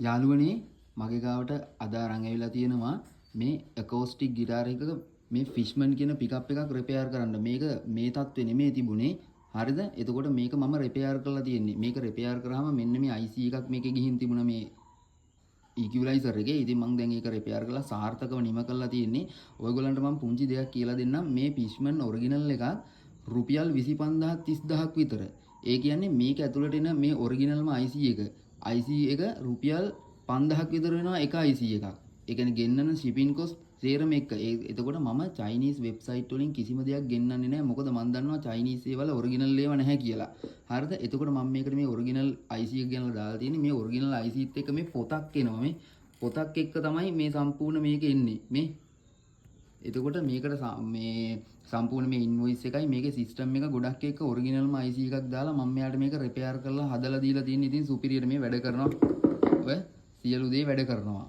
යාළුවනේ මගේ ගාවට අද අරන් ඇවිල්ලා තියෙනවා මේ ඇකෝස්ටික් ගිටාර එකක මේ ෆිෂ්මන් කියන පිකප් එකක් රිපෙයාර් කරන්න. මේක මේ තත්ත්වෙ නෙමෙයි තිබුණේ. හරිද? එතකොට මේක මම රිපෙයාර් කරලා තියෙන්නේ. මේක රිපෙයාර් කරාම මෙන්න මේ IC එකක් මේකේ ගිහින් තිබුණා මේ ඉක්විලයිසර් එකේ. ඉතින් මම දැන් ඒක රිපෙයාර් කරලා සාර්ථකව නිම කරලා තියෙන්නේ. ඔයගොල්ලන්ට මම පුංචි දෙයක් කියලා දෙන්නම්. මේ ෆිෂ්මන් ඔරිජිනල් එකක් රුපියල් 25000 30000ක් විතර. ඒ කියන්නේ මේක ඇතුළට එන මේ ඔරිජිනල්ම IC එක. IC එක රුපියල් 5000ක් විතර වෙනවා එක IC එකක්. ඒ කියන්නේ ගෙන්නන shipping cost සේරම එක. එතකොට මම Chinese website වලින් කිසිම දෙයක් ගෙන්නන්නේ නැහැ. මොකද මම දන්නවා Chinese ඒවල ඔරිජිනල් ඒවා නැහැ කියලා. හරිද? එතකොට මම මේකට මේ ඔරිජිනල් IC එක ගෙනලා දාලා තියෙන්නේ. මේ ඔරිජිනල් IC එකත් එක්ක මේ පොතක් එනවා. මේ පොතක් එක්ක තමයි මේ සම්පූර්ණ මේක එන්නේ. මේ එතකොට මේකට මේ සම්පූර්ණ මේ ඉන්වොයිස් එකයි මේකේ සිස්ටම් එක ගොඩක් එක්ක ඔරිජිනල්ම IC එකක් දාලා මම මෙයාට මේක රිපෙයාර් කරලා හදලා දීලා තියෙන. ඉතින් සුපිරියට මේ වැඩ කරනවා. ඔය සියලු දේ වැඩ කරනවා.